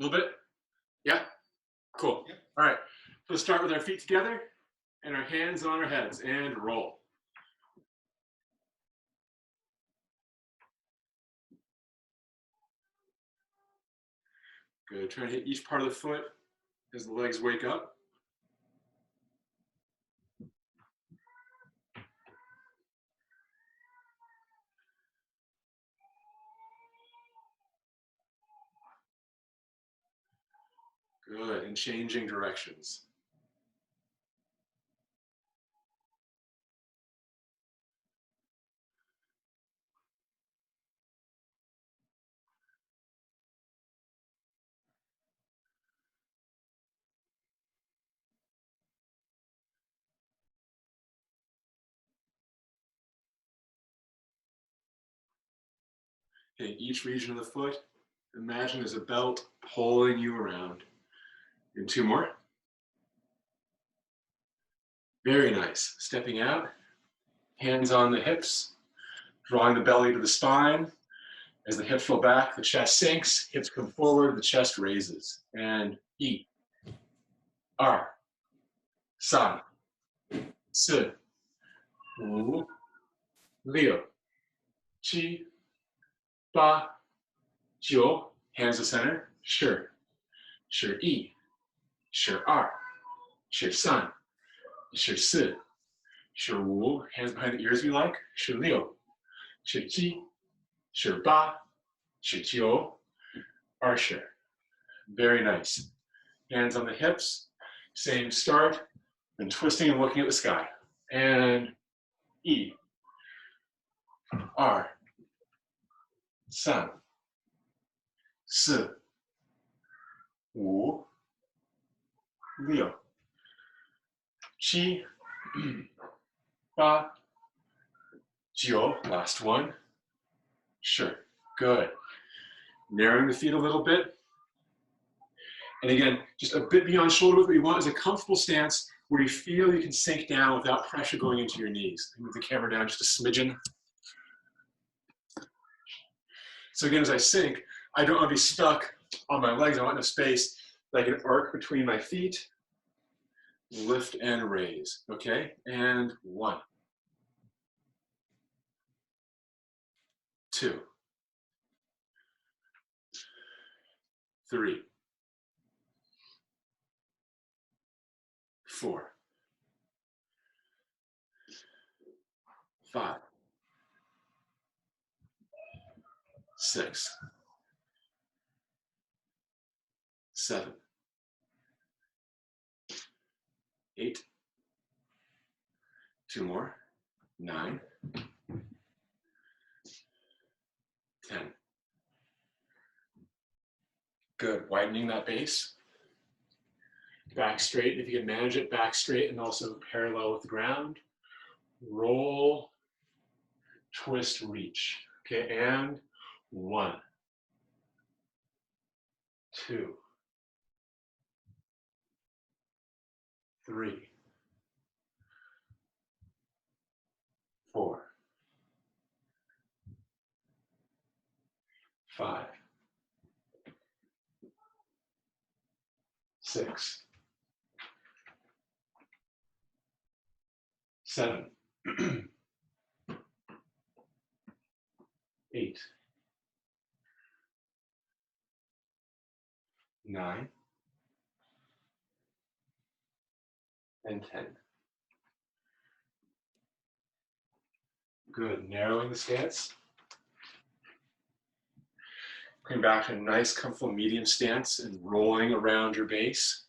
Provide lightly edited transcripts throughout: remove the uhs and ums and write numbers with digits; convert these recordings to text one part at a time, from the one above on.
A little bit? Yeah? Cool. Yep. All right. So let's start with our feet together and our hands on our heads and roll. Good. Try to hit each part of the foot as the legs wake up. Good. And changing directions. Okay, each region of the foot, imagine there's a belt pulling you around. And two more. Very nice. Stepping out, hands on the hips, drawing the belly to the spine. As the hips roll back, the chest sinks, hips come forward, the chest raises. And E, R, San, Si, Wu, Liu, Qi, Ba, Jiu, hands to center, Shi, Shi E, Shi R, Shi San, Shi Si, Shi Wu, hands behind the ears if you like, Shi Liu, Shi Qi, Shi Ba, Shi Jiu, R Shi. Very nice. Hands on the hips, same start, and twisting and looking at the sky. And E, R, San, Si, Wu, Liu, Qi, Ba, Jiu, last one, Shi. Good. Narrowing the feet a little bit. And again, just a bit beyond shoulder width. What you want is a comfortable stance where you feel you can sink down without pressure going into your knees. Move the camera down just a smidgen. So again, as I sink, I don't want to be stuck on my legs. I want enough space that I can arc between my feet, lift and raise. Okay, and 1, 2, 3, 4, 5, 6, 7, 8, 2 more, 9, 10. Good, widening that base. Back straight, if you can manage it, back straight and also parallel with the ground. Roll, twist, reach. Okay, and 1, 2, 3, 4, 5, 6, 7, 8, 9, and 10. Good, narrowing the stance. Coming back to a nice, comfortable medium stance and rolling around your base.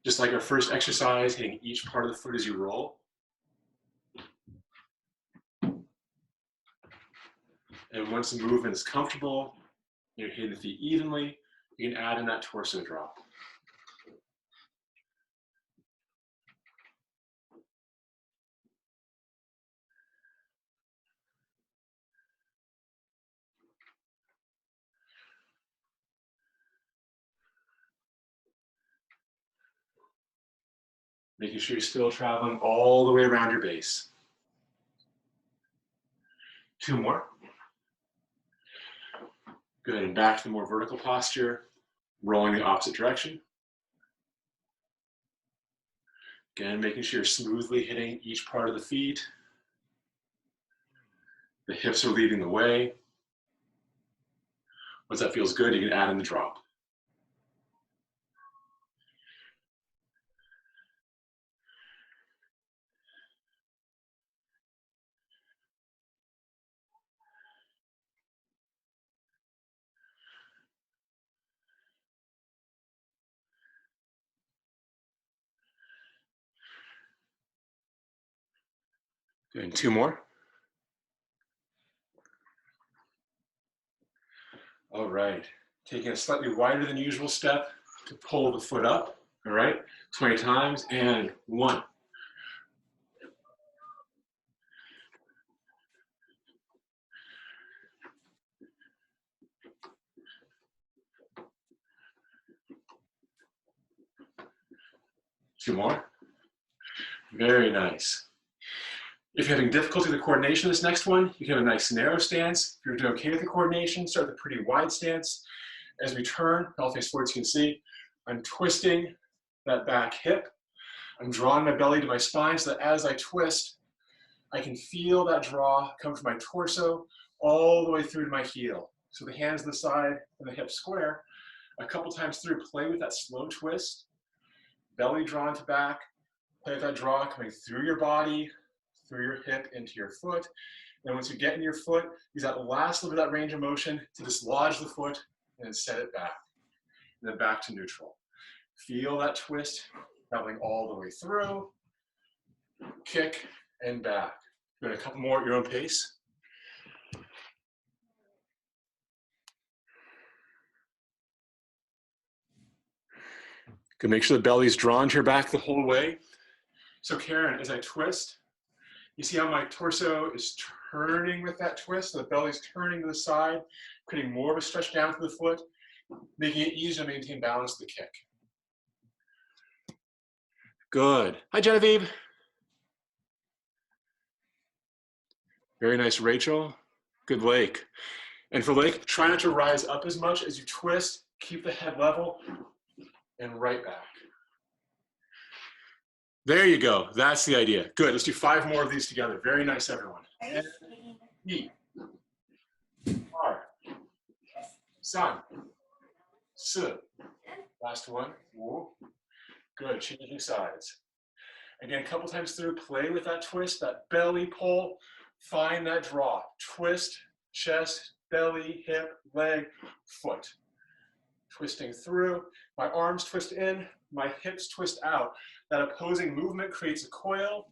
Just like our first exercise, hitting each part of the foot as you roll. And once the movement is comfortable, you're hitting the feet evenly, you can add in that torso drop. Making sure you're still traveling all the way around your base. 2 more. Good, and back to the more vertical posture, rolling the opposite direction. Again, making sure you're smoothly hitting each part of the feet. The hips are leading the way. Once that feels good, you can add in the drop. Good, and two more. All right, taking a slightly wider than usual step to pull the foot up. All right, 20 times, and 1. 2 more. Very nice. If you're having difficulty with the coordination of this next one, you can have a nice narrow stance. If you're doing okay with the coordination, start with a pretty wide stance. As we turn, I'll face forward so you can see, I'm twisting that back hip. I'm drawing my belly to my spine so that as I twist, I can feel that draw come from my torso all the way through to my heel. So the hands to the side and the hips square. A couple times through, play with that slow twist. Belly drawn to back. Play with that draw coming through your body, through your hip into your foot. And once you get in your foot, use that last little bit of that range of motion to dislodge the foot and then set it back. And then back to neutral. Feel that twist traveling all the way through. Kick and back. Doing a couple more at your own pace. Good, make sure the belly's drawn to your back the whole way. So Karen, as I twist, you see how my torso is turning with that twist? So the belly's turning to the side, creating more of a stretch down to the foot, making it easier to maintain balance of the kick. Good. Hi, Genevieve. Very nice, Rachel. Good, Lake. And for Lake, try not to rise up as much as you twist. Keep the head level and right back. There you go. That's the idea. Good. Let's do 5 more of these together. Very nice, everyone. And E. R. San. S. Last one. Woo. Good. Changing sides. Again, a couple times through, play with that twist, that belly pull. Find that draw. Twist, chest, belly, hip, leg, foot. Twisting through. My arms twist in, my hips twist out. That opposing movement creates a coil,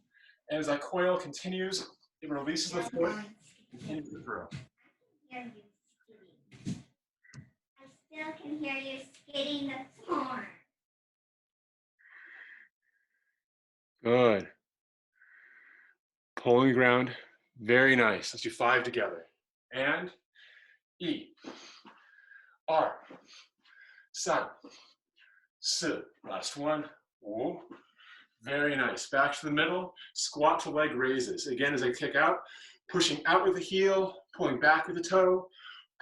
and as that coil continues, it releases the foot and continues to throw. I still can hear you skidding the floor. Good. Pulling the ground. Very nice. Let's do 5 together. And E. R. San. S. Last one. Woo. Very nice. Back to the middle. Squat to leg raises. Again, as I kick out, pushing out with the heel, pulling back with the toe,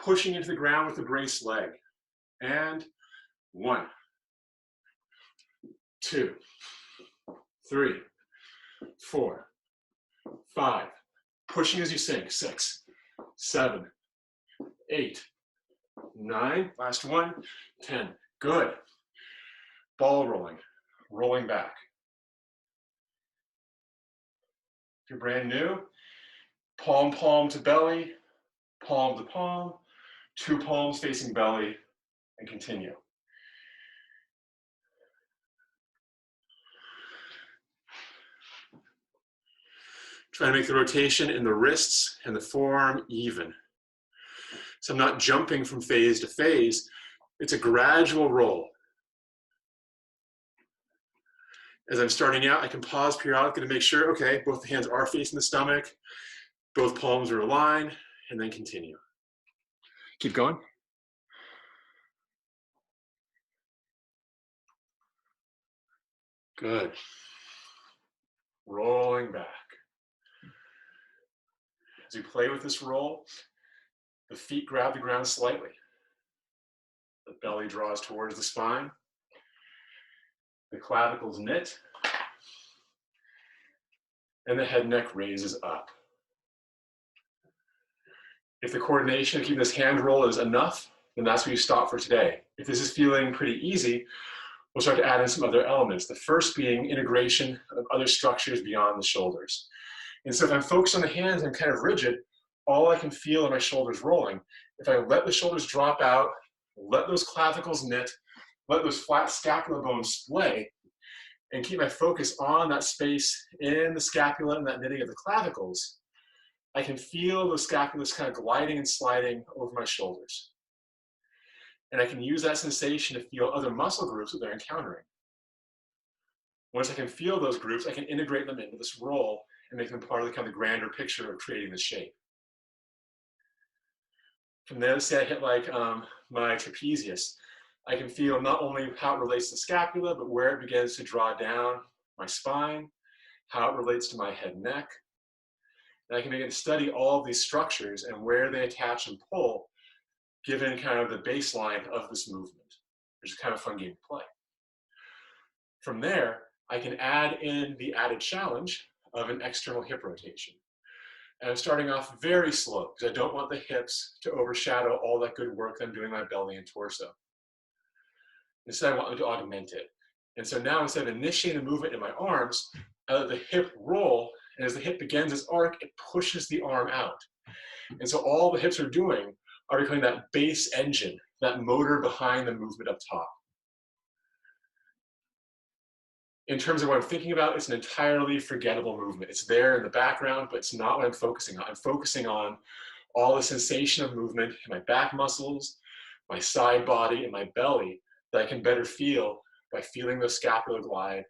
pushing into the ground with the braced leg. And 1, 2, 3, 4, 5. Pushing as you sink. 6, 7, 8, 9. Last one. 10. Good. Ball rolling. Rolling back. If you're brand new, palm, palm to belly, palm to palm, 2 palms facing belly, and continue. Try to make the rotation in the wrists and the forearm even. So I'm not jumping from phase to phase. It's a gradual roll. As I'm starting out, I can pause periodically to make sure, okay, both hands are facing the stomach, both palms are aligned, and then continue. Keep going. Good. Rolling back. As you play with this roll, the feet grab the ground slightly. The belly draws towards the spine. The clavicles knit. And the head neck raises up. If the coordination of keeping this hand roll is enough, then that's where you stop for today. If this is feeling pretty easy, we'll start to add in some other elements. The first being integration of other structures beyond the shoulders. And so if I'm focused on the hands, I'm kind of rigid, all I can feel are my shoulders rolling. If I let the shoulders drop out, let those clavicles knit, let those flat scapular bones splay, and keep my focus on that space in the scapula and that knitting of the clavicles, I can feel the scapulas kind of gliding and sliding over my shoulders. And I can use that sensation to feel other muscle groups that they're encountering. Once I can feel those groups, I can integrate them into this roll and make them part of the kind of grander picture of creating the shape. From there, let's say I hit like my trapezius. I can feel not only how it relates to scapula, but where it begins to draw down my spine, how it relates to my head neck. And I can begin to study all of these structures and where they attach and pull, given kind of the baseline of this movement, which is kind of a fun game to play. From there, I can add in the added challenge of an external hip rotation. And I'm starting off very slow because I don't want the hips to overshadow all that good work I'm doing my belly and torso. Instead, I want them to augment it. And so now instead of initiating the movement in my arms, I let the hip roll, and as the hip begins its arc, it pushes the arm out. And so all the hips are doing are becoming that base engine, that motor behind the movement up top. In terms of what I'm thinking about, it's an entirely forgettable movement. It's there in the background, but it's not what I'm focusing on. I'm focusing on all the sensation of movement in my back muscles, my side body, and my belly that I can better feel by feeling the scapular glide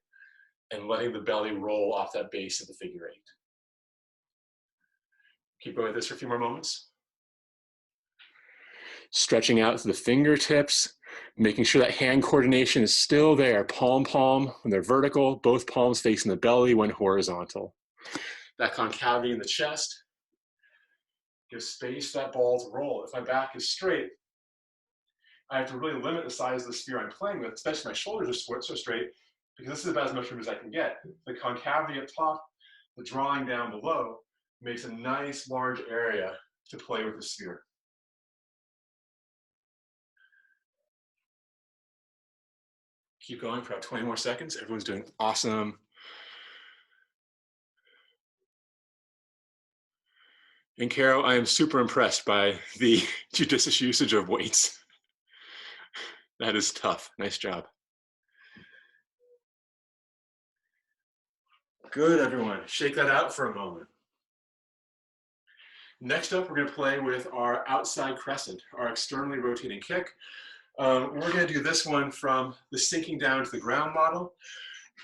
and letting the belly roll off that base of the figure eight. Keep going with this for a few more moments. Stretching out to the fingertips, making sure that hand coordination is still there, palm, when they're vertical, both palms facing the belly when horizontal. That concavity in the chest gives space for that ball to roll. If my back is straight, I have to really limit the size of the sphere I'm playing with, especially my shoulders are so straight, because this is about as much room as I can get. The concavity up top, the drawing down below, makes a nice large area to play with the sphere. Keep going for about 20 more seconds. Everyone's doing awesome. And Caro, I am super impressed by the judicious usage of weights. That is tough. Nice job. Good, everyone. Shake that out for a moment. Next up, we're going to play with our outside crescent, our externally rotating kick. We're going to do this one from the sinking down to the ground model.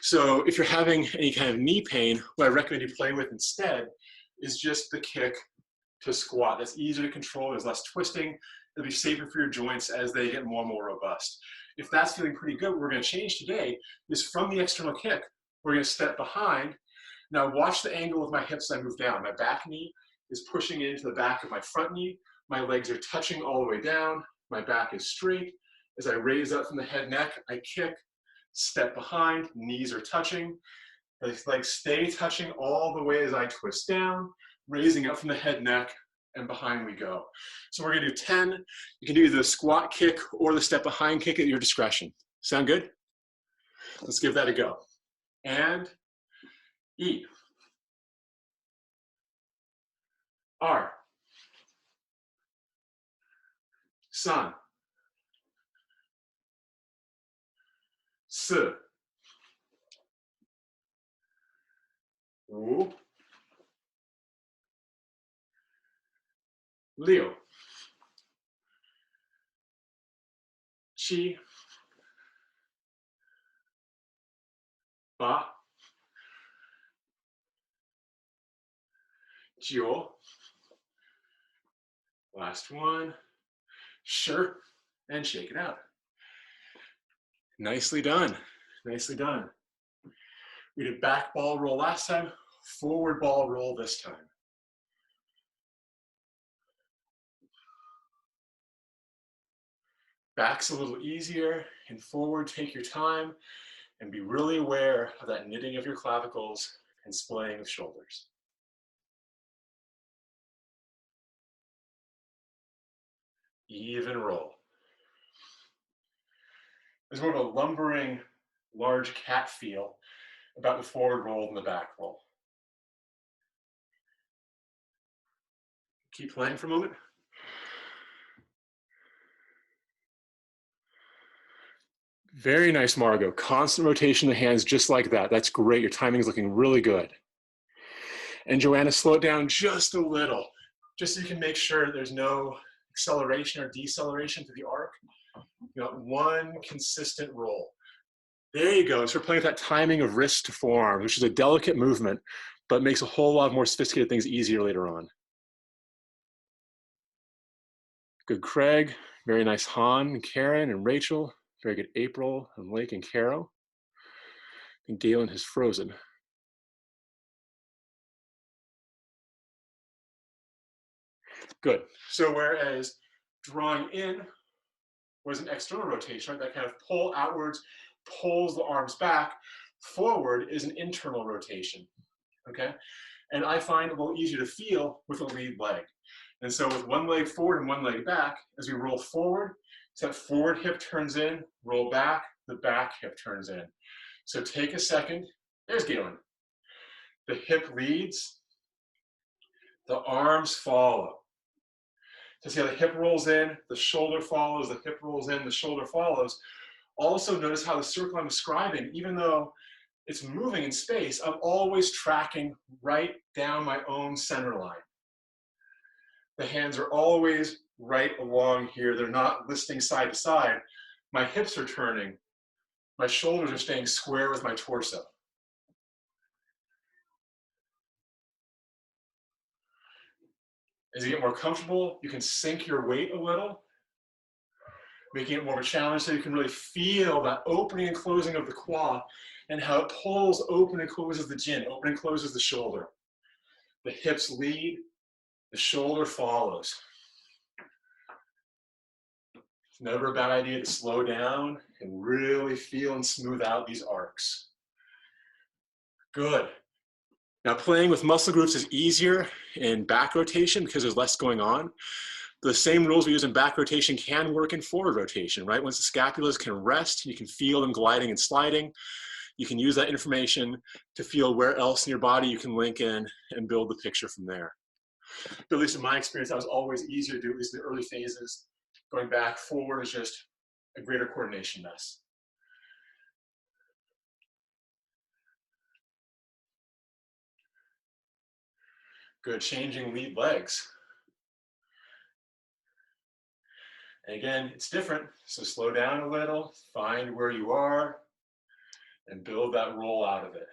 So if you're having any kind of knee pain, what I recommend you play with instead is just the kick to squat. That's easier to control. There's less twisting. It'll be safer for your joints as they get more and more robust. If that's feeling pretty good, what we're going to change today is from the external kick, we're going to step behind. Now watch the angle of my hips as I move down. My back knee is pushing into the back of my front knee. My legs are touching all the way down. My back is straight. As I raise up from the head neck, I kick, step behind, knees are touching. The legs stay touching all the way as I twist down, raising up from the head neck, and behind we go. So we're gonna do 10. You can do either the squat kick or the step behind kick at your discretion. Sound good? Let's give that a go. And E. R. San. Si. Wu. Liu. Qi. Ba. Jiu. Last one. Sure. And shake it out. Nicely done. Nicely done. We did back ball roll last time, forward ball roll this time. Back's a little easier, and forward, take your time, and be really aware of that knitting of your clavicles and splaying of shoulders. Even roll. There's more of a lumbering, large cat feel about the forward roll and the back roll. Keep playing for a moment. Very nice, Margot. Constant rotation of the hands just like that. That's great. Your timing is looking really good. And Joanna, slow it down just a little, just so you can make sure there's no acceleration or deceleration to the arc. You know, one consistent roll. There you go. So we're playing with that timing of wrist to forearm, which is a delicate movement, but makes a whole lot more sophisticated things easier later on. Good, Craig. Very nice, Han and Karen and Rachel. Very good, April and Lake and Carol. And Galen has frozen. Good. So whereas drawing in was an external rotation, right? That kind of pull outwards, pulls the arms back. Forward is an internal rotation, okay? And I find it a little easier to feel with a lead leg. And so with one leg forward and one leg back, as we roll forward, so that forward hip turns in, roll back, the back hip turns in. So take a second. There's Galen. The hip leads, the arms follow. So see how the hip rolls in, the shoulder follows, the hip rolls in, the shoulder follows. Also notice how the circle I'm describing, even though it's moving in space, I'm always tracking right down my own center line. The hands are always right along here. They're not listing side to side. My hips are turning. My shoulders are staying square with my torso. As you get more comfortable, you can sink your weight a little, making it more of a challenge so you can really feel that opening and closing of the quad and how it pulls open and closes the chin, open and closes the shoulder. The hips lead, the shoulder follows. It's never a bad idea to slow down and really feel and smooth out these arcs. Good. Now playing with muscle groups is easier in back rotation because there's less going on. The same rules we use in back rotation can work in forward rotation, right? Once the scapulas can rest, you can feel them gliding and sliding. You can use that information to feel where else in your body you can link in and build the picture from there. But at least in my experience, that was always easier to do, at least in the early phases. Going back forward is just a greater coordination mess. Good, changing lead legs. And again, it's different, so slow down a little, find where you are, and build that roll out of it.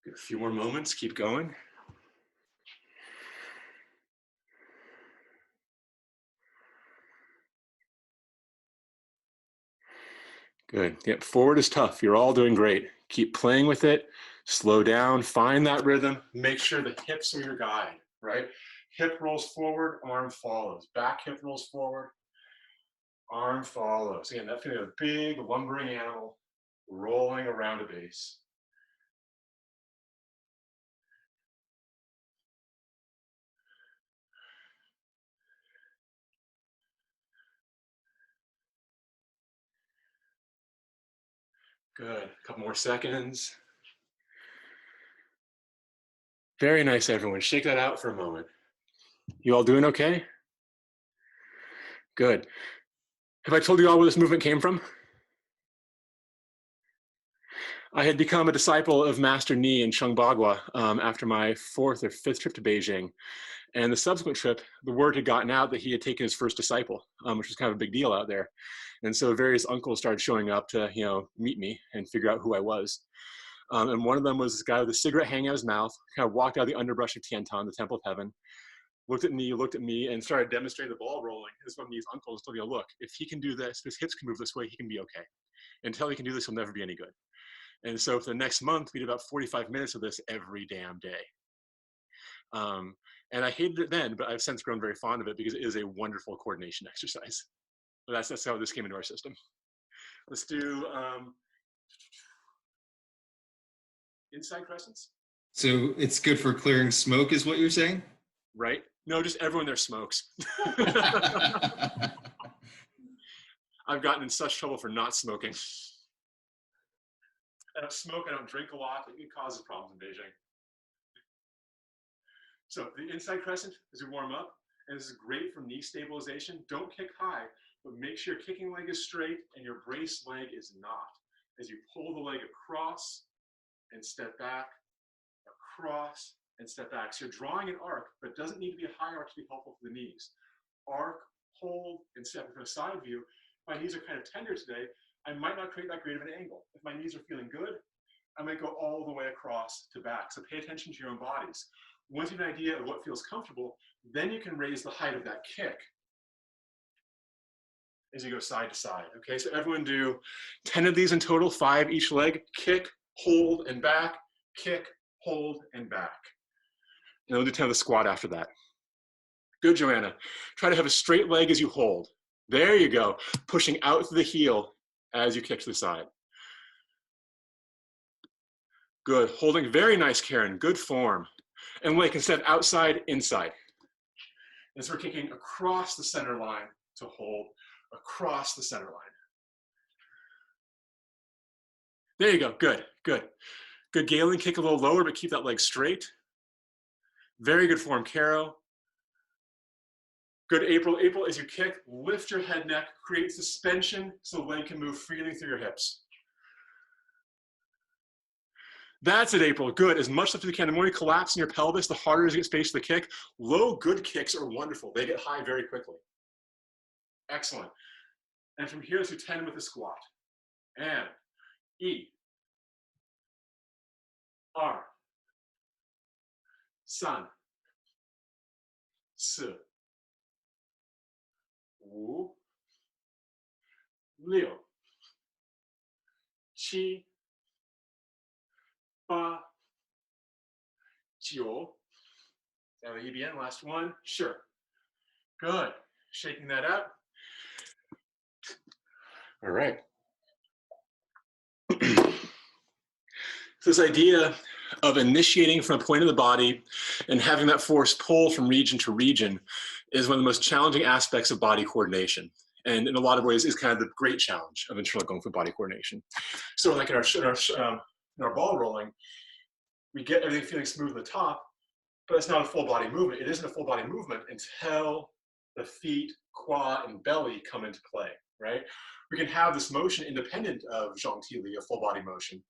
A few more moments, keep going. Good. Yep, forward is tough. You're all doing great. Keep playing with it. Slow down, find that rhythm. Make sure the hips are your guide, right? Hip rolls forward, arm follows. Back hip rolls forward, arm follows. Again, that feeling of a big lumbering animal rolling around a base. Good. A couple more seconds. Very nice, everyone. Shake that out for a moment. You all doing okay? Good. Have I told you all where this movement came from? I had become a disciple of Master Ni in Changbagua after my 4th or 5th trip to Beijing. And the subsequent trip, the word had gotten out that he had taken his first disciple, which was kind of a big deal out there. And so various uncles started showing up to, meet me and figure out who I was. And one of them was this guy with a cigarette hanging out his mouth, kind of walked out of the underbrush of Tiantan, the Temple of Heaven, looked at me, and started demonstrating the ball rolling. This one of these uncles told me, look, if he can do this, if his hips can move this way, he can be okay. Until he can do this, he'll never be any good. And so for the next month, we did about 45 minutes of this every damn day. And I hated it then, but I've since grown very fond of it because it is a wonderful coordination exercise. But that's how this came into our system. Let's do inside crescents. So it's good for clearing smoke is what you're saying? Right? No, just everyone there smokes. I've gotten in such trouble for not smoking. I don't smoke, I don't drink a lot. It causes problems in Beijing. So the inside crescent as we warm up, and this is great for knee stabilization. Don't kick high, but make sure your kicking leg is straight and your brace leg is not. As you pull the leg across and step back, across and step back. So you're drawing an arc, but it doesn't need to be a high arc to be helpful for the knees. Arc, hold, and step from a side view. My knees are kind of tender today. I might not create that great of an angle. If my knees are feeling good, I might go all the way across to back. So pay attention to your own bodies. Once you have an idea of what feels comfortable, then you can raise the height of that kick as you go side to side. Okay, so everyone do 10 of these in total, 5 each leg. Kick, hold, and back. Kick, hold, and back. And we'll do 10 of the squat after that. Good, Joanna. Try to have a straight leg as you hold. There you go. Pushing out through the heel as you kick to the side. Good. Holding. Very nice, Karen. Good form. And Blake, instead of outside, inside. And so we're kicking across the center line to hold, across the center line. There you go. Good, good. Good, Galen. Kick a little lower, but keep that leg straight. Very good form, Caro. Good, April. April, as you kick, lift your head, neck, create suspension so the leg can move freely through your hips. That's it, April. Good. As much lift as you can. The more you collapse in your pelvis, the harder it is to get space for the kick. Low, good kicks are wonderful. They get high very quickly. Excellent. And from here to 10 with a squat. And E, R, 3, 4, 5, 6, 7, 8, 9. Last one. Sure. Good. Shaking that out. All right. This idea of initiating from a point of the body and having that force pull from region to region is one of the most challenging aspects of body coordination. And in a lot of ways is kind of the great challenge of internal Kung Fu body coordination. So like in our ball rolling, we get everything feeling smooth at the top, but it's not a full body movement. It isn't a full body movement until the feet, quad, and belly come into play, right? We can have this motion independent of Zhang Ti Li, a full body motion.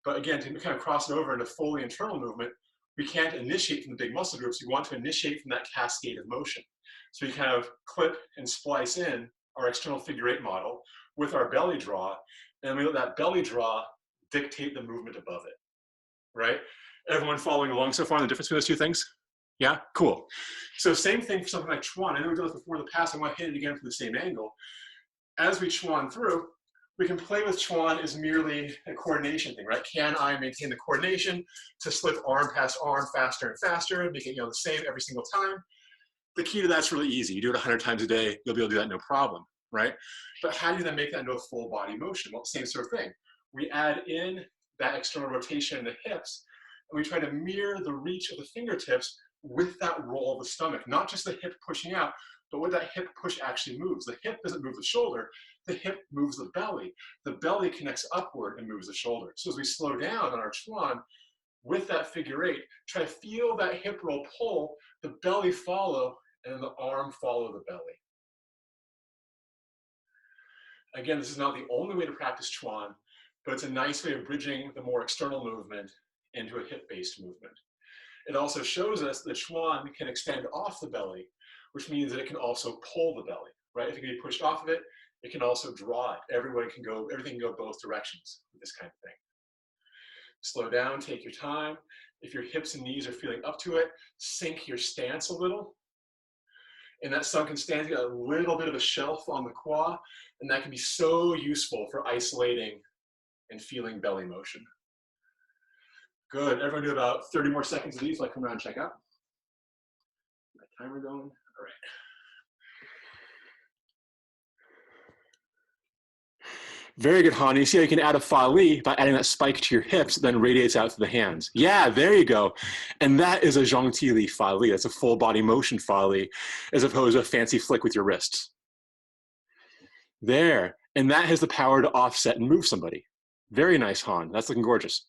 But again, to kind of cross it over into fully internal movement, we can't initiate from the big muscle groups. We want to initiate from that cascade of motion. So we kind of clip and splice in our external figure 8 model with our belly draw, and we let that belly draw dictate the movement above it, right? Everyone following along so far on the difference between those two things? Yeah, cool. So same thing for something like Chuan. I know we've done this before in the past. I want to hit it again from the same angle. As we Chuan through, we can play with Chuan as merely a coordination thing, right? Can I maintain the coordination to slip arm past arm faster and faster, make it the same every single time? The key to that's really easy. You do it 100 times a day, you'll be able to do that no problem, right? But how do you then make that into a full body motion? Well, same sort of thing. We add in that external rotation in the hips, and we try to mirror the reach of the fingertips with that roll of the stomach, not just the hip pushing out, but what that hip push actually moves. The hip doesn't move the shoulder, the hip moves the belly. The belly connects upward and moves the shoulder. So as we slow down on our Chuan, with that figure 8, try to feel that hip roll pull, the belly follow, and then the arm follow the belly. Again, this is not the only way to practice Chuan, but it's a nice way of bridging the more external movement into a hip-based movement. It also shows us that Chuan can extend off the belly, which means that it can also pull the belly, right? If it can be pushed off of it, it can also draw it. Everything can go both directions with this kind of thing. Slow down, take your time. If your hips and knees are feeling up to it, sink your stance a little. In that sunken stance, you got a little bit of a shelf on the quad, and that can be so useful for isolating and feeling belly motion. Good, everyone do about 30 more seconds of these, so I come around and check out. My timer going, all right. Very good, Han. You see how you can add a fa li by adding that spike to your hips, then radiates out to the hands. Yeah, there you go. And that is a zhongti li fa li. That's a full body motion fa li, as opposed to a fancy flick with your wrists. There. And that has the power to offset and move somebody. Very nice, Han. That's looking gorgeous.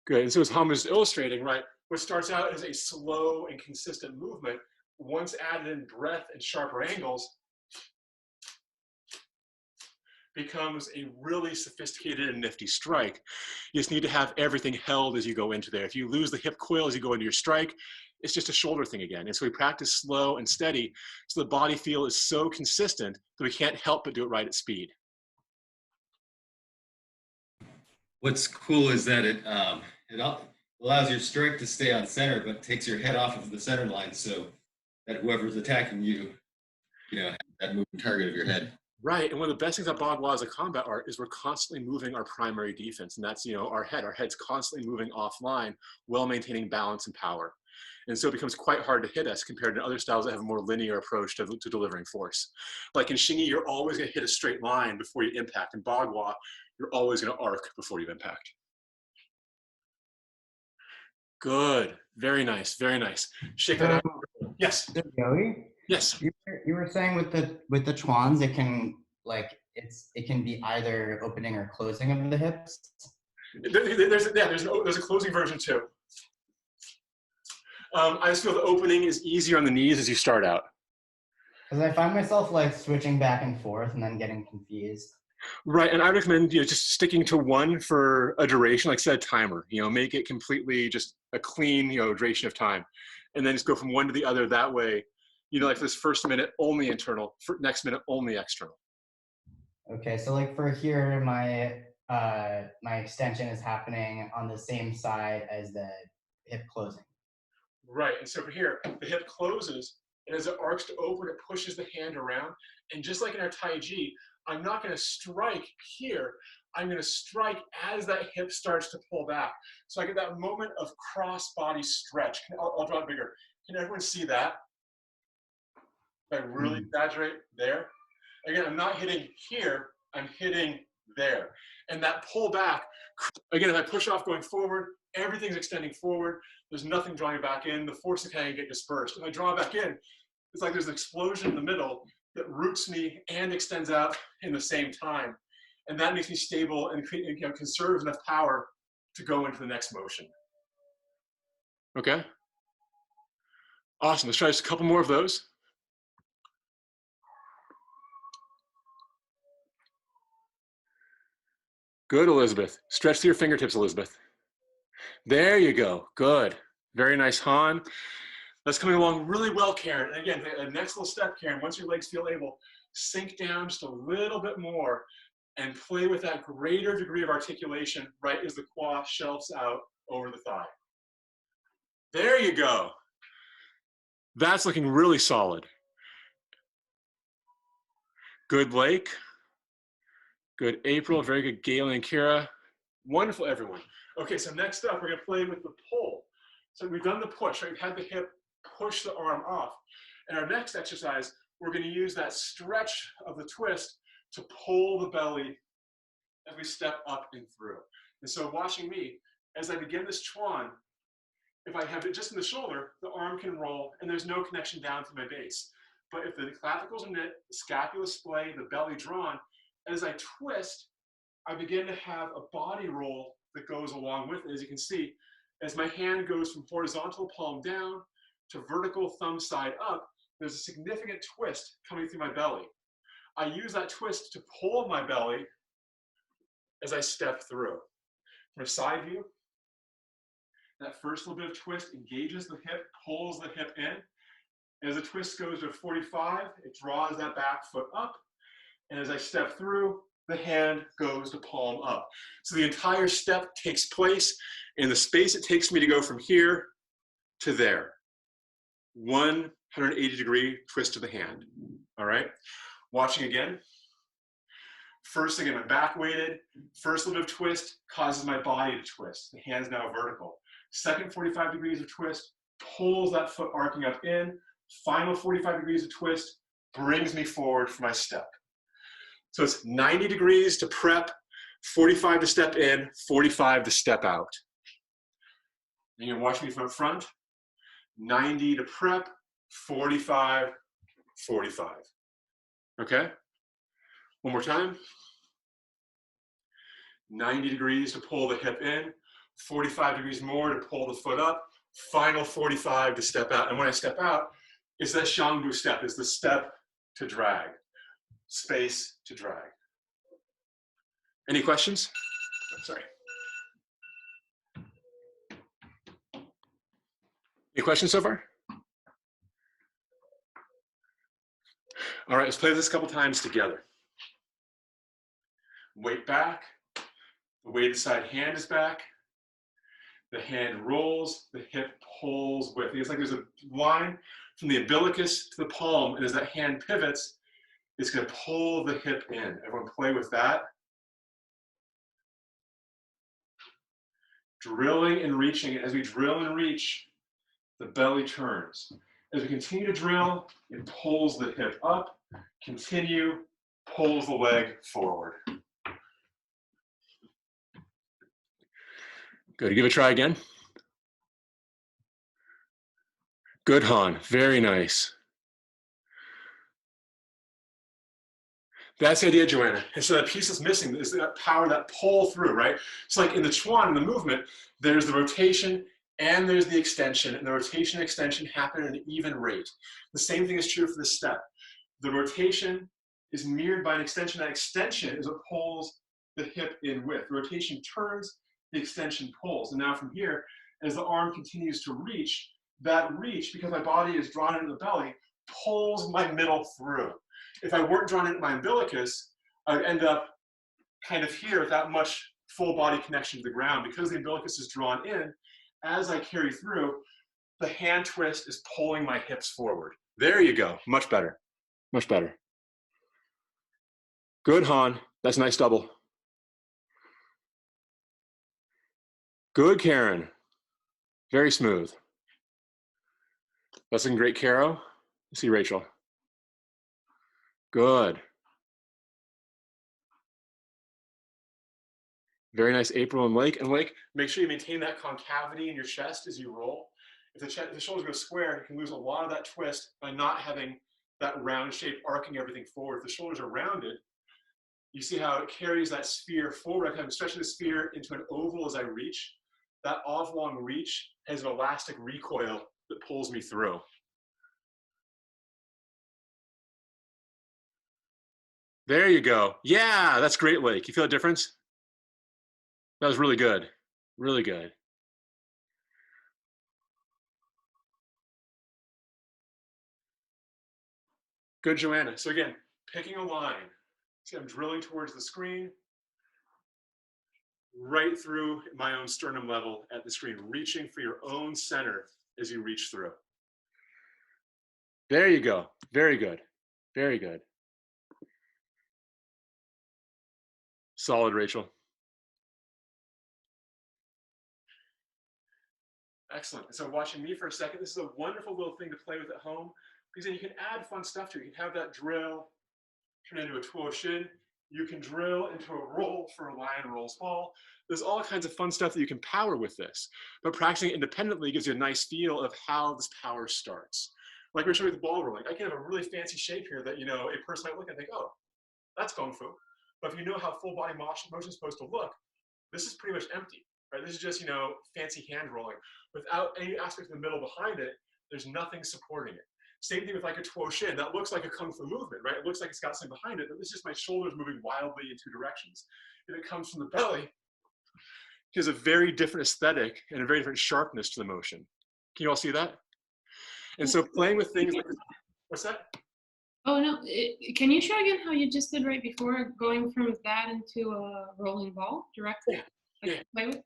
Good. And so as Han was illustrating, right, what starts out as a slow and consistent movement, once added in breadth and sharper angles, becomes a really sophisticated and nifty strike. You just need to have everything held as you go into there. If you lose the hip coil as you go into your strike, it's just a shoulder thing again. And so we practice slow and steady so the body feel is so consistent that we can't help but do it right at speed. What's cool is that it allows your strike to stay on center, but takes your head off of the center line so that whoever's attacking you, has that moving target of your head. Right, and one of the best things about Bagua as a combat art is we're constantly moving our primary defense, and that's, our head. Our head's constantly moving offline while maintaining balance and power. And so it becomes quite hard to hit us compared to other styles that have a more linear approach to delivering force. Like in Xingyi, you're always gonna hit a straight line before you impact. In Bagua, you're always gonna arc before you impact. Good, very nice, very nice. Shake that out. Yes. Joey, Yes. you were saying with the Chuans, it can it can be either opening or closing of the hips. There's a closing version too. I just feel the opening is easier on the knees as you start out. Because I find myself like switching back and forth and then getting confused. Right, and I recommend just sticking to one for a duration, like set a timer. Make it completely just a clean duration of time, and then just go from one to the other. That way, like for this first minute only internal, for next minute only external. Okay, so like for here, my extension is happening on the same side as the hip closing. Right, and so for here, the hip closes, and as it arcs to open, it pushes the hand around, and just like in our Tai Chi, I'm not going to strike here. I'm going to strike as that hip starts to pull back. So I get that moment of cross-body stretch. I'll draw it bigger. Can everyone see that? If I really exaggerate there. Again, I'm not hitting here. I'm hitting there. And that pull back, again, if I push off going forward, everything's extending forward. There's nothing drawing back in. The forces can get dispersed. If I draw back in, it's like there's an explosion in the middle that roots me and extends out in the same time. And that makes me stable and conserves enough power to go into the next motion. Okay? Awesome, let's try just a couple more of those. Good, Elizabeth. Stretch through your fingertips, Elizabeth. There you go, good. Very nice, Han. That's coming along really well, Karen. And again, the next little step, Karen, once your legs feel able, sink down just a little bit more and play with that greater degree of articulation right as the quad shelves out over the thigh. There you go. That's looking really solid. Good, Blake. Good, April. Very good, Galen and Kira. Wonderful, everyone. Okay, so next up, we're gonna play with the pull. So we've done the push, right? We've had the hip push the arm off. And our next exercise, we're gonna use that stretch of the twist to pull the belly as we step up and through. And so watching me, as I begin this Chuan, if I have it just in the shoulder, the arm can roll and there's no connection down to my base. But if the clavicles are knit, the scapula splay, the belly drawn, as I twist, I begin to have a body roll that goes along with it. As you can see, as my hand goes from horizontal palm down to vertical thumb side up, there's a significant twist coming through my belly. I use that twist to pull my belly as I step through. From a side view, that first little bit of twist engages the hip, pulls the hip in. As the twist goes to 45, it draws that back foot up. And as I step through, the hand goes to palm up. So the entire step takes place in the space it takes me to go from here to there. 180-degree twist of the hand, all right? Watching again. First, again, I'm back weighted. First little bit of twist causes my body to twist. The hand's now vertical. Second 45 degrees of twist pulls that foot arcing up in. Final 45 degrees of twist brings me forward for my step. So it's 90 degrees to prep, 45 to step in, 45 to step out. And you can watch me from up front. 90 to prep, 45, 45. Okay? One more time. 90 degrees to pull the hip in, 45 degrees more to pull the foot up, final 45 to step out. And when I step out, it's that Xiangbu step, it's the step to drag, space to drag. Any questions? Sorry. Any questions so far? All right, let's play this a couple times together. Weight back. The weighted side hand is back. The hand rolls, the hip pulls with. It's like there's a line from the umbilicus to the palm, and as that hand pivots, it's going to pull the hip in. Everyone play with that. Drilling and reaching. As we drill and reach, the belly turns. As we continue to drill, it pulls the hip up. Continue, pulls the leg forward. Good. Give it a try again. Good, Han. Very nice. That's the idea, Joanna. And so that piece that's missing is that power, that pull through, right? It's like in the Chuan, in the movement, there's the rotation and there's the extension, and the rotation and extension happen at an even rate. The same thing is true for this step. The rotation is mirrored by an extension. That extension is what pulls the hip in with. The rotation turns, the extension pulls. And now from here, as the arm continues to reach, that reach, because my body is drawn into the belly, pulls my middle through. If I weren't drawn into my umbilicus, I would end up kind of here without much full body connection to the ground. Because the umbilicus is drawn in, as I carry through, the hand twist is pulling my hips forward. There you go. Much better. Much better. Good, Han. That's a nice double. Good, Karen. Very smooth. That's looking great, Caro. Let's see Rachel. Good. Very nice, April and Lake. And Lake, make sure you maintain that concavity in your chest as you roll. If the shoulders go square, you can lose a lot of that twist by not having that round shape arcing everything forward. If the shoulders are rounded, you see how it carries that sphere forward. I'm stretching the sphere into an oval as I reach. That oblong reach has an elastic recoil that pulls me through. There you go. Yeah, that's great, Lake. You feel a difference? That was really good. Really good. Good, Joanna. So again, picking a line. See, I'm drilling towards the screen, right through my own sternum level at the screen, reaching for your own center as you reach through. There you go. Very good. Very good. Solid, Rachel. Excellent. And so watching me for a second, this is a wonderful little thing to play with at home, because then you can add fun stuff to it. You can have that drill turn into a tuo shin. You can drill into a roll for a lion rolls ball. There's all kinds of fun stuff that you can power with this. But practicing independently gives you a nice feel of how this power starts. Like we're showing with the ball rolling. I can have a really fancy shape here that, you know, a person might look and think, oh, that's Kung Fu. But if you know how full body motion is supposed to look, this is pretty much empty, right? This is just, you know, fancy hand rolling. Without any aspect of the middle behind it, there's nothing supporting it. Same thing with like a tuo shin. That looks like a Kung Fu movement, right? It looks like it's got something behind it, but it's just my shoulders moving wildly in two directions. If it comes from the belly, it has a very different aesthetic and a very different sharpness to the motion. Can you all see that? And so playing with things like this, what's that? Oh, no. Can you show again how you just did right before, going from that into a rolling ball directly? Yeah. Like, Yeah. play with?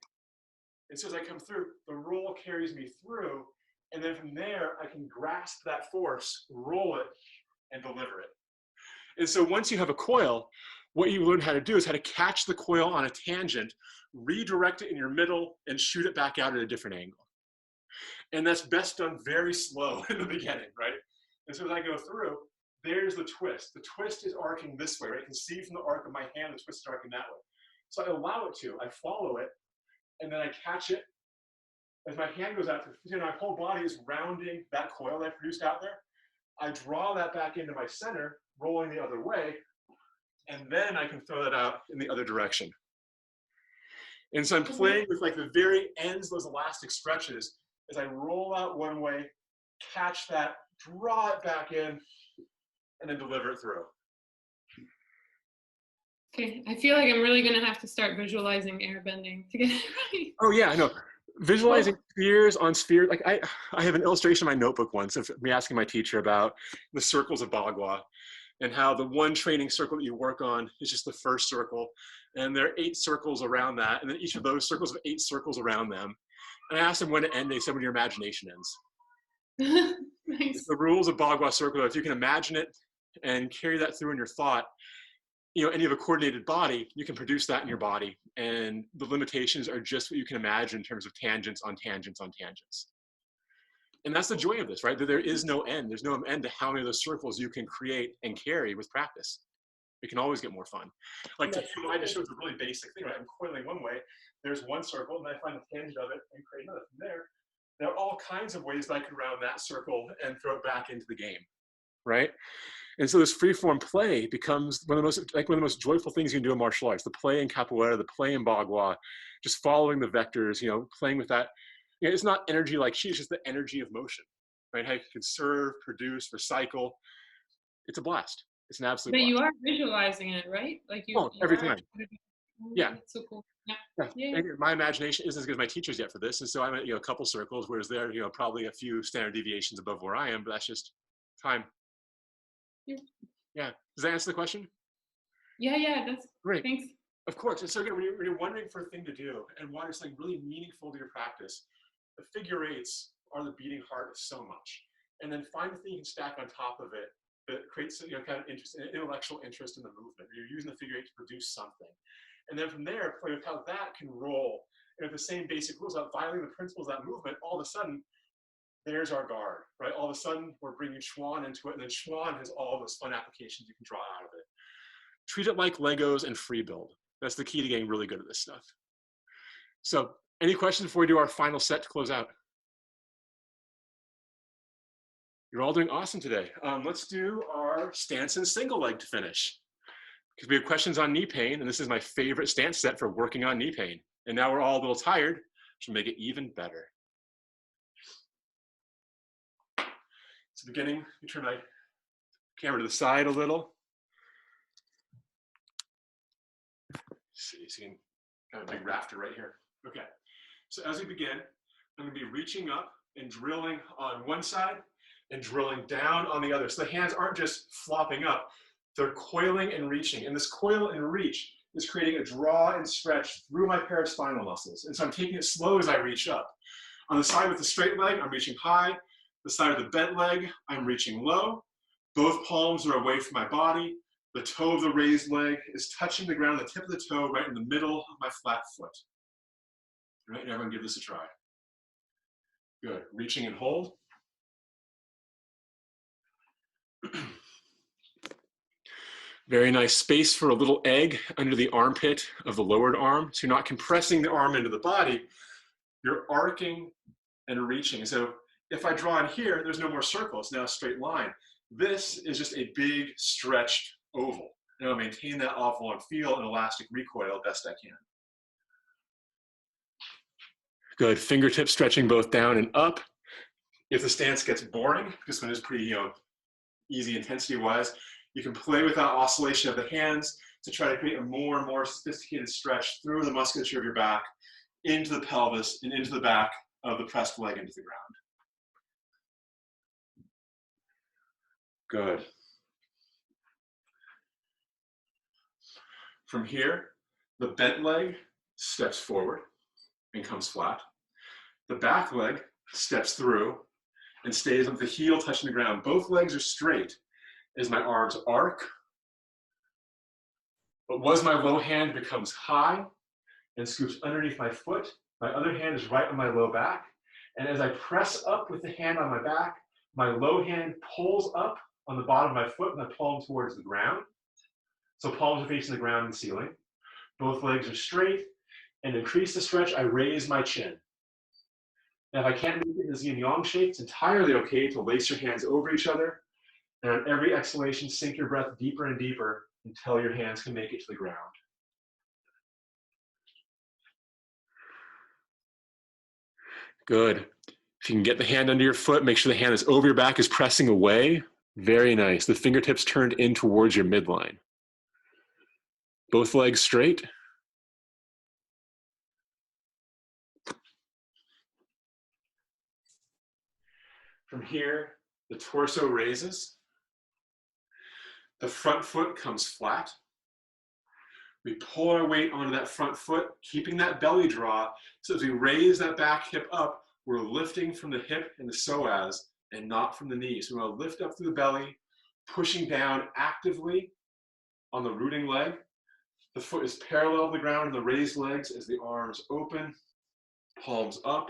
And so as I come through, the roll carries me through, and then from there, I can grasp that force, roll it, and deliver it. And so once you have a coil, what you learn how to do is how to catch the coil on a tangent, redirect it in your middle, and shoot it back out at a different angle. And that's best done very slow in the beginning, right? And so as I go through, there's the twist. The twist is arcing this way, right? You can see from the arc of my hand, the twist is arcing that way. So I allow it to, I follow it, and then I catch it. As my hand goes out, my whole body is rounding that coil that I produced out there. I draw that back into my center, rolling the other way, and then I can throw that out in the other direction. And so I'm playing with like the very ends of those elastic stretches as I roll out one way, catch that, draw it back in, and then deliver it through. Okay, I feel like I'm really gonna have to start visualizing airbending to get it right. Oh yeah, I know. Visualizing spheres on sphere, like I have an illustration in my notebook once of me asking my teacher about the circles of Bagua and how the one training circle that you work on is just the first circle. And there are 8 circles around that. And then each of those circles have 8 circles around them. And I asked them when to end, they said when your imagination ends. Nice. The rules of Bagua circle, if you can imagine it and carry that through in your thought, you know, and you have a coordinated body, you can produce that in your body. And the limitations are just what you can imagine in terms of tangents on tangents on tangents. And that's the joy of this, right? That there is no end. There's no end to how many of those circles you can create and carry with practice. It can always get more fun. Like to him, I just showed a really basic thing, right? I'm coiling one way, there's one circle, and I find the tangent of it and create another from there. There are all kinds of ways that I could round that circle and throw it back into the game, right? And so this freeform play becomes one of the most joyful things you can do in martial arts. The play in capoeira, the play in Bagua, just following the vectors, you know, playing with that. You know, it's not energy like chi, it's just the energy of motion, right? How you can serve, produce, recycle. It's a blast. It's an absolute But blast. you are visualizing it, right? Like you. Oh, every are time. Yeah. That's so cool. Yeah. Yeah. And my imagination isn't as good as my teacher's yet for this. And so I'm at, you know, a couple circles, whereas they're, you know, probably a few standard deviations above where I am, but that's just time. Yeah. Yeah. Does that answer the question? Yeah, that's Great. Thanks. Of course. And so again, when you're wondering for a thing to do and want something really meaningful to your practice, the figure eights are the beating heart of so much. And then find the thing you can stack on top of it that creates, you know, kind of interest, intellectual interest in the movement. You're using the figure eight to produce something. And then from there, play with how that can roll. And with the same basic rules, without violating the principles of that movement, all of a sudden, there's our guard, right? All of a sudden, we're bringing Chuan into it, and then Chuan has all those fun applications you can draw out of it. Treat it like Legos and free build. That's the key to getting really good at this stuff. So, any questions before we do our final set to close out? You're all doing awesome today. Let's do our stance and single leg to finish. Because we have questions on knee pain, and this is my favorite stance set for working on knee pain. And now we're all a little tired, which will make it even better. So beginning, you turn my camera to the side a little. See, so you can have a big rafter right here. Okay, so as we begin, I'm gonna be reaching up and drilling on one side and drilling down on the other. So the hands aren't just flopping up, they're coiling and reaching. And this coil and reach is creating a draw and stretch through my paraspinal muscles. And so I'm taking it slow as I reach up. On the side with the straight leg, I'm reaching high. The side of the bent leg, I'm reaching low. Both palms are away from my body. The toe of the raised leg is touching the ground, the tip of the toe right in the middle of my flat foot. All right, everyone give this a try. Good, reaching and hold. Very nice space for a little egg under the armpit of the lowered arm. So you're not compressing the arm into the body, you're arcing and reaching. So if I draw in here, there's no more circle, it's now a straight line. This is just a big stretched oval. And I'll maintain that oval and feel an elastic recoil best I can. Good, fingertips stretching both down and up. If the stance gets boring, this one is pretty, you know, easy intensity-wise, you can play with that oscillation of the hands to try to create a more and more sophisticated stretch through the musculature of your back, into the pelvis, and into the back of the pressed leg into the ground. Good. From here, the bent leg steps forward and comes flat. The back leg steps through and stays with the heel touching the ground. Both legs are straight as my arms arc. But was my low hand becomes high and scoops underneath my foot. My other hand is right on my low back. And as I press up with the hand on my back, my low hand pulls up on the bottom of my foot, my palm towards the ground. So palms are facing the ground and ceiling. Both legs are straight. And to increase the stretch, I raise my chin. Now, if I can't make it in the yin yang shape, it's entirely okay to lace your hands over each other. And on every exhalation, sink your breath deeper and deeper until your hands can make it to the ground. Good. If you can get the hand under your foot, make sure the hand is over your back, is pressing away. Very nice. The fingertips turned in towards your midline. Both legs straight. From here, the torso raises. The front foot comes flat. We pull our weight onto that front foot, keeping that belly draw. So as we raise that back hip up, we're lifting from the hip and the psoas and not from the knees. So we want to lift up through the belly, pushing down actively on the rooting leg. The foot is parallel to the ground in the raised legs as the arms open, palms up,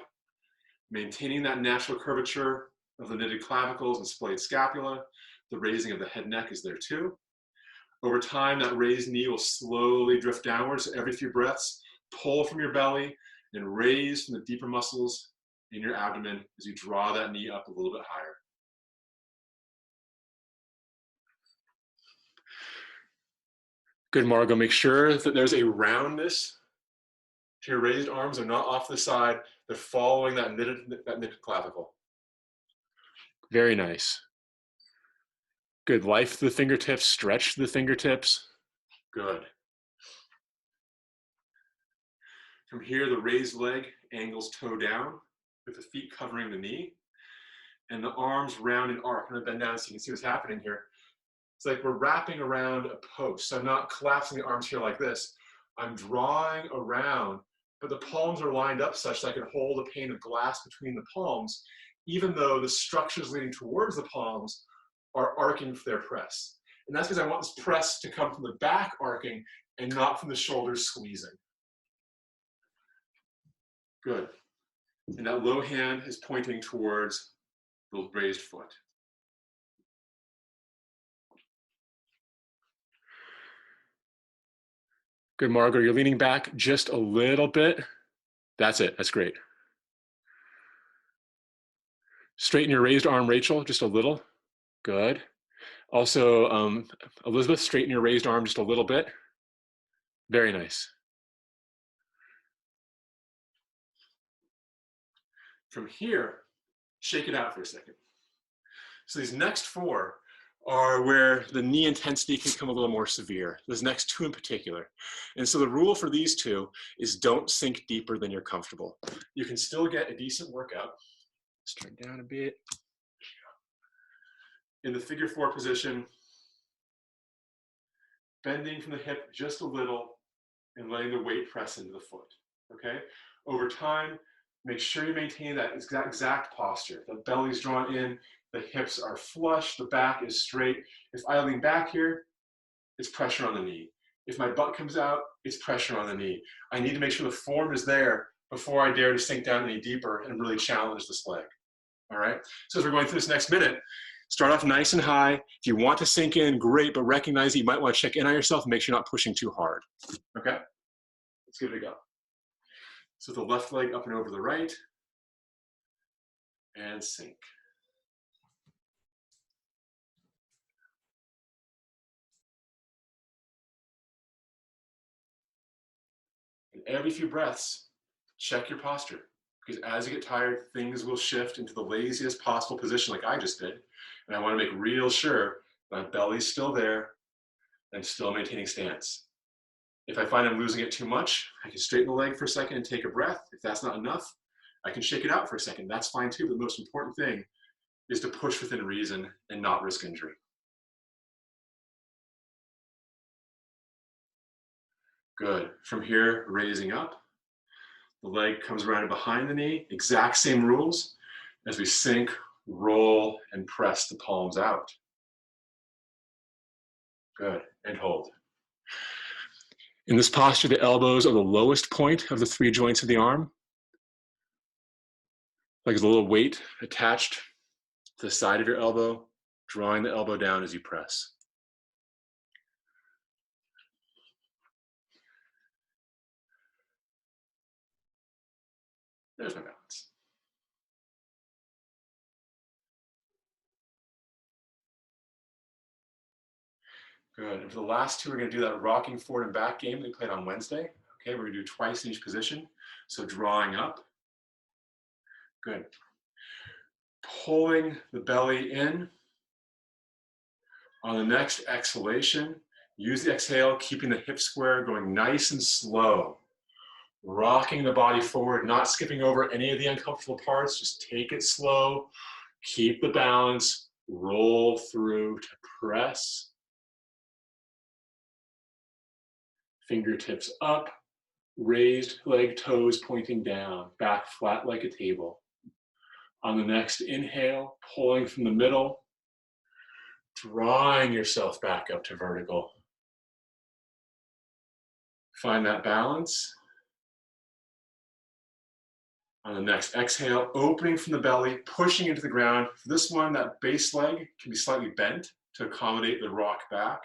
maintaining that natural curvature of the knitted clavicles and splayed scapula. The raising of the head neck is there too. Over time, that raised knee will slowly drift downwards. So every few breaths, pull from your belly and raise from the deeper muscles in your abdomen as you draw that knee up a little bit higher. Good, Margot. Make sure that there's a roundness to your raised arms. They're not off the side. They're following that knitted clavicle. Very nice. Good. Life to the fingertips. Stretch the fingertips. Good. From here, the raised leg angles toe down with the feet covering the knee. And the arms round and arc. I'm going to bend down so you can see what's happening here. It's like we're wrapping around a post. So I'm not collapsing the arms here like this. I'm drawing around, but the palms are lined up such that I can hold a pane of glass between the palms, even though the structures leading towards the palms are arcing for their press. And that's because I want this press to come from the back arcing and not from the shoulders squeezing. Good. And that low hand is pointing towards the raised foot. Good, Margot. You're leaning back just a little bit. That's it. That's great. Straighten your raised arm, Rachel, just a little. Good. Also, Elizabeth, straighten your raised arm just a little bit. Very nice. From here, shake it out for a second. So these next four are where the knee intensity can become a little more severe. Those next two in particular. And so the rule for these two is don't sink deeper than you're comfortable. You can still get a decent workout. Let's turn down a bit. In the figure four position, bending from the hip just a little and letting the weight press into the foot, okay? Over time, make sure you maintain that exact posture. The belly's drawn in, the hips are flush, the back is straight. If I lean back here, it's pressure on the knee. If my butt comes out, it's pressure on the knee. I need to make sure the form is there before I dare to sink down any deeper and really challenge this leg, all right? So as we're going through this next minute, start off nice and high. If you want to sink in, great, but recognize that you might want to check in on yourself and make sure you're not pushing too hard, okay? Let's give it a go. So the left leg up and over the right, and sink. And every few breaths, check your posture, because as you get tired, things will shift into the laziest possible position like I just did. And I want to make real sure my belly's still there and still maintaining stance. If I find I'm losing it too much, I can straighten the leg for a second and take a breath. If that's not enough, I can shake it out for a second. That's fine too, but the most important thing is to push within reason and not risk injury. Good. From here, raising up. The leg comes around behind the knee. Exact same rules as we sink, roll, and press the palms out. Good. And hold. In this posture, the elbows are the lowest point of the 3 joints of the arm. Like there's a little weight attached to the side of your elbow, drawing the elbow down as you press. There's my balance. Good. And for the last 2, we're going to do that rocking forward and back game that we played on Wednesday. Okay, we're going to do twice in each position. So drawing up. Good. Pulling the belly in. On the next exhalation, use the exhale, keeping the hip square, going nice and slow. Rocking the body forward, not skipping over any of the uncomfortable parts. Just take it slow. Keep the balance. Roll through to press. Fingertips up. Raised leg toes pointing down. Back flat like a table. On the next inhale, pulling from the middle. Drawing yourself back up to vertical. Find that balance. On the next exhale, opening from the belly, pushing into the ground. For this one, that base leg can be slightly bent to accommodate the rock back.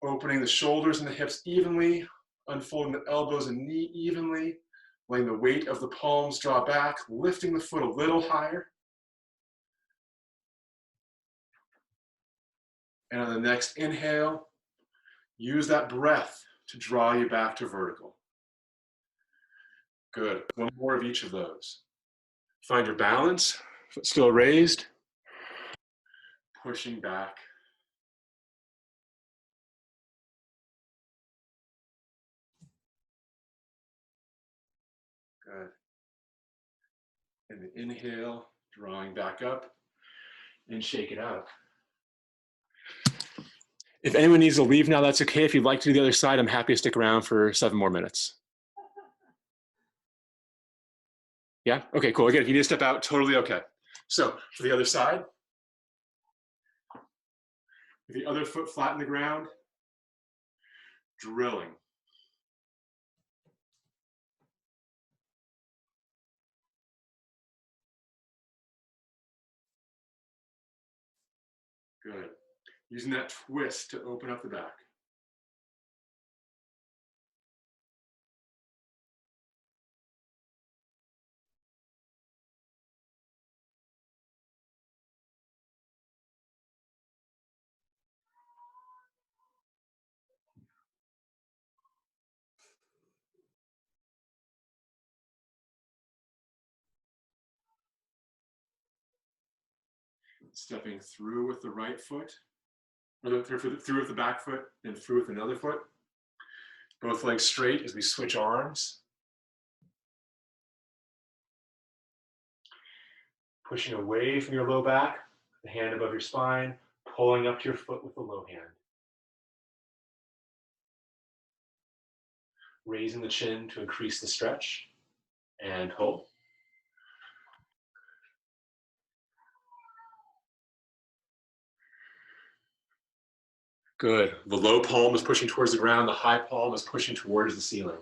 Opening the shoulders and the hips evenly, unfolding the elbows and knee evenly, letting the weight of the palms draw back, lifting the foot a little higher. And on the next inhale, use that breath to draw you back to vertical. Good. One more of each of those. Find your balance, foot still raised, pushing back. Good. And the inhale, drawing back up, and shake it out. If anyone needs to leave now, that's okay. If you'd like to do the other side, I'm happy to stick around for 7 more minutes. Yeah? Okay, cool. Again, if you need to step out, totally okay. So for the other side, with the other foot flat in the ground, drilling. Good. Using that twist to open up the back. Stepping through with the right foot, or through with the back foot, and through with another foot. Both legs straight as we switch arms. Pushing away from your low back, the hand above your spine, pulling up to your foot with the low hand. Raising the chin to increase the stretch, and hold. Good. The low palm is pushing towards the ground. The high palm is pushing towards the ceiling.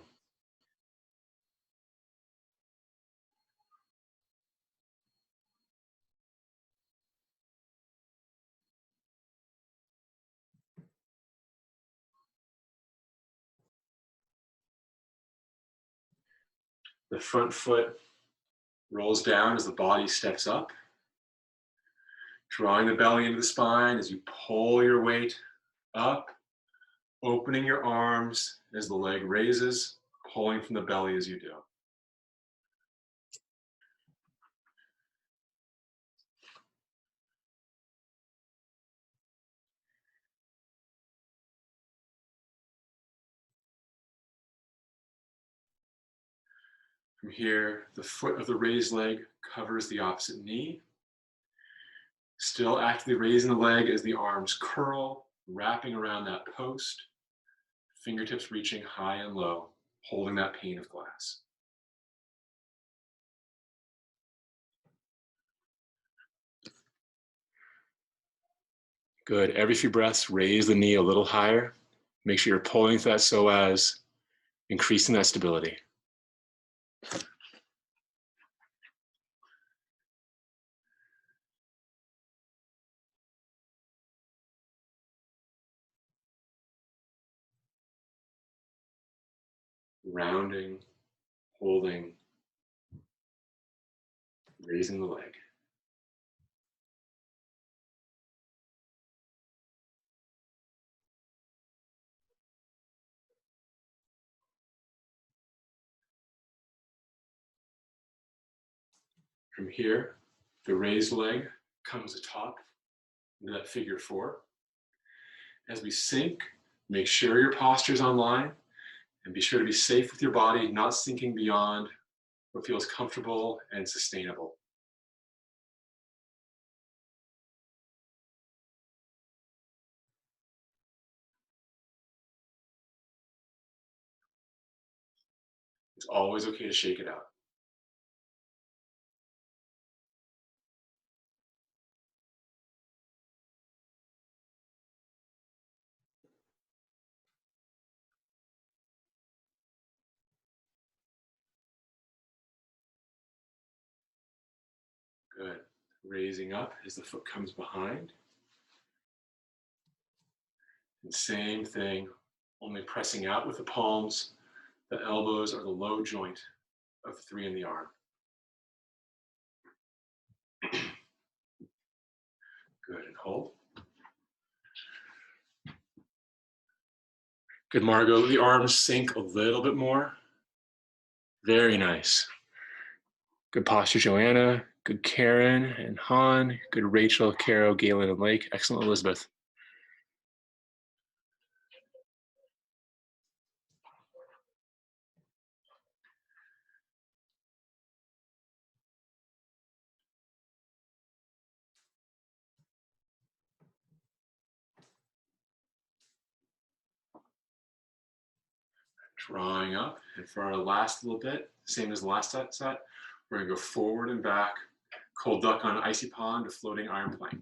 The front foot rolls down as the body steps up. Drawing the belly into the spine as you pull your weight up. Opening your arms as the leg raises, pulling from the belly as you do. From here, the foot of the raised leg covers the opposite knee. Still actively raising the leg as the arms curl, wrapping around that post. Fingertips reaching high and low, holding that pane of glass. Good. Every few breaths, raise the knee a little higher. Make sure you're pulling through that psoas, increasing that stability. Rounding, holding, raising the leg. From here, the raised leg comes atop into that figure 4. As we sink, make sure your posture is online and be sure to be safe with your body, not sinking beyond what feels comfortable and sustainable. It's always okay to shake it out. Good. Raising up as the foot comes behind. And same thing, only pressing out with the palms. The elbows are the low joint of the 3 in the arm. Good, and hold. Good, Margot. The arms sink a little bit more. Very nice. Good posture, Joanna. Good, Karen and Han. Good, Rachel, Caro, Galen, and Lake. Excellent, Elizabeth. Drawing up, and for our last little bit, same as the last set, we're gonna go forward and back, cold duck on icy pond to floating iron plank.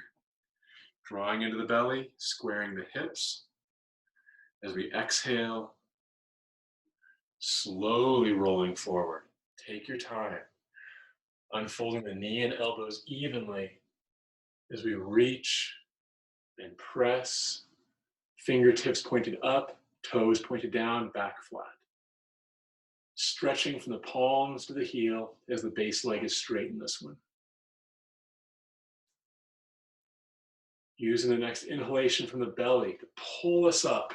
Drawing into the belly, squaring the hips. As we exhale, slowly rolling forward. Take your time, unfolding the knee and elbows evenly as we reach and press, fingertips pointed up, toes pointed down, back flat. Stretching from the palms to the heel as the base leg is straight in this one. Using the next inhalation from the belly to pull us up.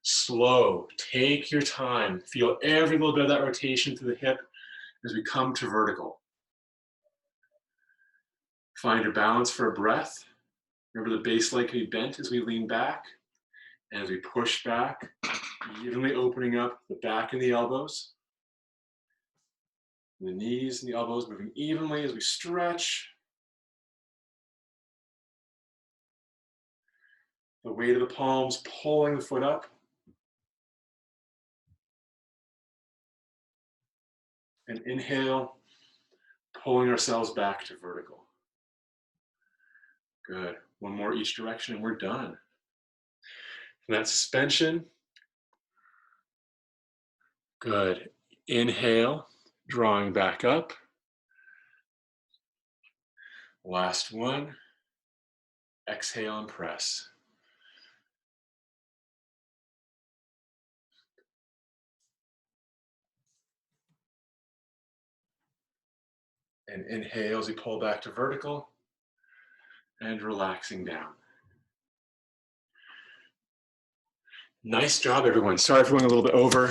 Slow, take your time. Feel every little bit of that rotation through the hip as we come to vertical. Find your balance for a breath. Remember the base leg can be bent as we lean back. And as we push back, evenly opening up the back and the elbows. And the knees and the elbows moving evenly as we stretch. The weight of the palms pulling the foot up. And inhale, pulling ourselves back to vertical. Good. One more each direction and we're done. From that suspension. Good. Inhale, drawing back up. Last one. Exhale and press. And inhale as we pull back to vertical and relaxing down. Nice job, everyone. Sorry for going a little bit over.